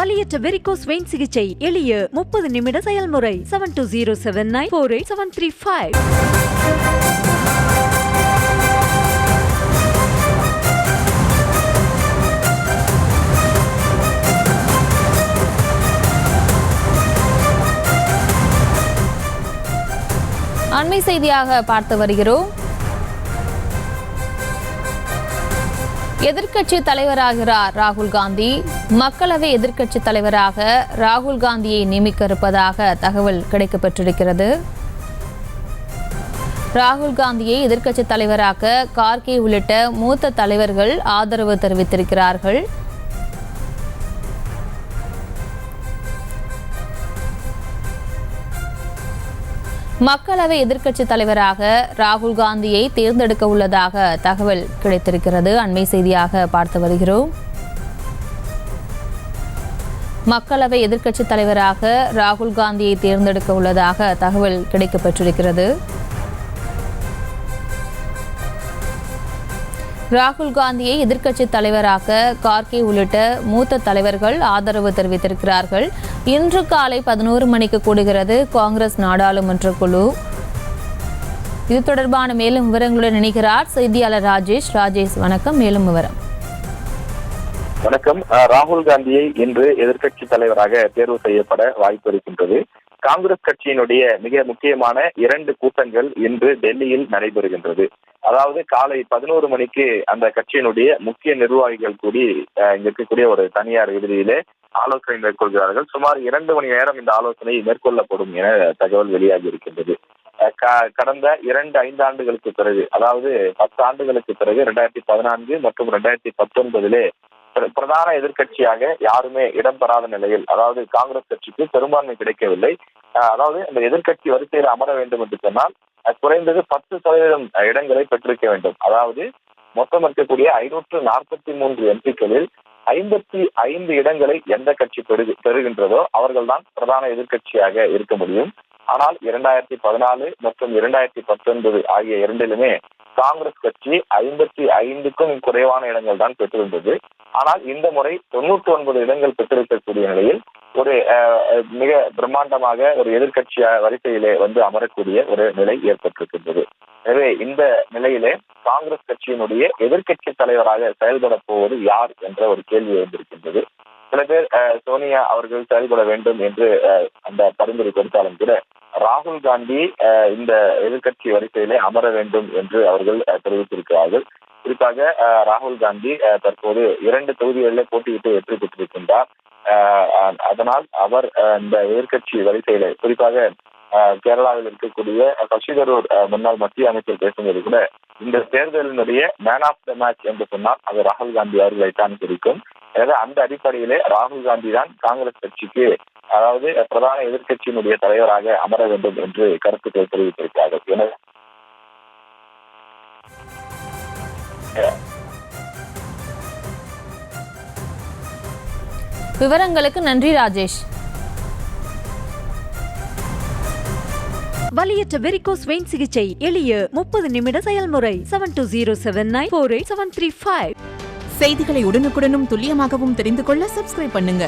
வலியற்ற varicose vein சிகிச்சை எளிய 30 நிமிட செயல்முறை 7207948735. அண்மை செய்தியாக பார்த்து வருகிறோம். எதிர்க்கட்சி தலைவராகிறார் ராகுல் காந்தி. மக்களவை எதிர்க்கட்சி தலைவராக ராகுல் காந்தியை நியமிக்க இருப்பதாக தகவல் கிடைக்கப்பெற்றிருக்கிறது. ராகுல் காந்தியை எதிர்க்கட்சி தலைவராக கார்கே உள்ளிட்ட மூத்த தலைவர்கள் ஆதரவு தெரிவித்திருக்கிறார்கள். மக்களவை எதிர்க்கட்சி தலைவராக ராகுல் காந்தியை தேர்ந்தெடுக்க உள்ளதாக தகவல் கிடைத்திருக்கிறது. அண்மை செய்தியாக பார்த்து வருகிறோம். மக்களவை எதிர்க்கட்சி தலைவராக ராகுல் காந்தியை தேர்ந்தெடுக்க உள்ளதாக தகவல் கிடைக்கப்பெற்றிருக்கிறது. ராகுல் காந்தியை எதிர்க்கட்சி தலைவராக கார்கே உள்ளிட்ட மூத்த தலைவர்கள் ஆதரவு தெரிவித்திருக்கிறார்கள். இன்று காலை 11 மணிக்கு கூடுகிறது காங்கிரஸ் நாடாளுமன்ற குழு. இது தொடர்பான மேலும் விவரங்களுடன் இணைகிறார் செய்தியாளர் ராஜேஷ். வணக்கம். மேலும் விவரம். வணக்கம். ராகுல் காந்தியை இன்று எதிர்க்கட்சி தலைவராக தேர்வு செய்யப்பட வாய்ப்பு இருக்கின்றது. காங்கிரஸ் கட்சியினுடைய மிக முக்கியமான 2 கூட்டங்கள் இன்று டெல்லியில் நடைபெறுகின்றது. அதாவது காலை 11 மணிக்கு அந்த கட்சியினுடைய முக்கிய நிர்வாகிகள் கூடி இங்க இருக்கக்கூடிய ஒரு தனியார் விடுதியிலே ஆலோசனை மேற்கொள்கிறார்கள். சுமார் 2 மணி நேரம் இந்த ஆலோசனை மேற்கொள்ளப்படும் என தகவல் வெளியாகி இருக்கின்றது. கடந்த 2-5 ஆண்டுகளுக்கு பிறகு, அதாவது 10 ஆண்டுகளுக்கு பிறகு 2014 மற்றும் 2019 பிரதான எதிர்கட்சியாக யாருமே இடம்பெறாத நிலையில், அதாவது காங்கிரஸ் கட்சிக்கு பெரும்பான்மை கிடைக்கவில்லை. அதாவது அந்த எதிர்கட்சி வரிசையில் அமர வேண்டும் என்று சொன்னால் குறைந்தது 10% இடங்களை பெற்றிருக்க வேண்டும். அதாவது மொத்தம் இருக்கக்கூடிய 543 எம்பிக்களில் 55 இடங்களை எந்த கட்சி பெறுகின்றதோ அவர்கள்தான் பிரதான எதிர்கட்சியாக இருக்க முடியும். ஆனால் 2014 மற்றும் 2019 ஆகிய இரண்டிலுமே காங்கிரஸ் கட்சி 55க்கும் குறைவான இடங்கள் தான் பெற்றிருந்தது. ஆனால் இந்த முறை 99 இடங்கள் பெற்றிருக்கக்கூடிய நிலையில் ஒரு மிக பிரம்மாண்டமாக ஒரு எதிர்கட்சி வரிசையிலே வந்து அமரக்கூடிய ஒரு நிலை ஏற்பட்டிருக்கின்றது. எனவே இந்த நிலையிலே காங்கிரஸ் கட்சியினுடைய எதிர்கட்சி தலைவராக செயல்பட போவது யார் என்ற ஒரு கேள்வி எழுந்திருக்கின்றது. சில பேர் சோனியா அவர்கள் செயல்பட வேண்டும் என்று அந்த பரிந்துரை கொடுத்தாலும் கூட ராகுல் காந்தி இந்த எதிர்கட்சி வரிசையிலே அமர வேண்டும் என்று அவர்கள் தெரிவித்திருக்கிறார்கள். குறிப்பாக ராகுல் காந்தி தற்போது 2 தொகுதிகளில் போட்டியிட்டு வெற்றி பெற்றிருக்கின்றார். அதனால் அவர் இந்த எதிர்கட்சி வரிசையில, குறிப்பாக கேரளாவில் இருக்கக்கூடிய சசி தரூர் முன்னாள் மத்திய அமைச்சர் பேசும்போது கூட இந்த தேர்தலினுடைய மேன் ஆஃப் த மேட்ச் என்று சொன்னால் அது ராகுல் காந்தி அவர்களைத்தான் குறிக்கும். எனவே அந்த அடிப்படையிலே ராகுல் காந்தி தான் காங்கிரஸ் கட்சிக்கு, அதாவது பிரதான எதிர்கட்சியினுடைய தலைவராக அமர வேண்டும் என்று கருத்துக்களை தெரிவித்திருக்கிறார்கள். எனவே விவரங்களுக்கு நன்றி ராஜேஷ். வலியற்ற வெரிகோஸ் வெயின் சிகிச்சை எளிய 30 நிமிட செயல்முறை 7207948735. செய்திகளை உடனுக்குடனும் துல்லியமாகவும் தெரிந்து கொள்ள சப்ஸ்கிரைப் பண்ணுங்க.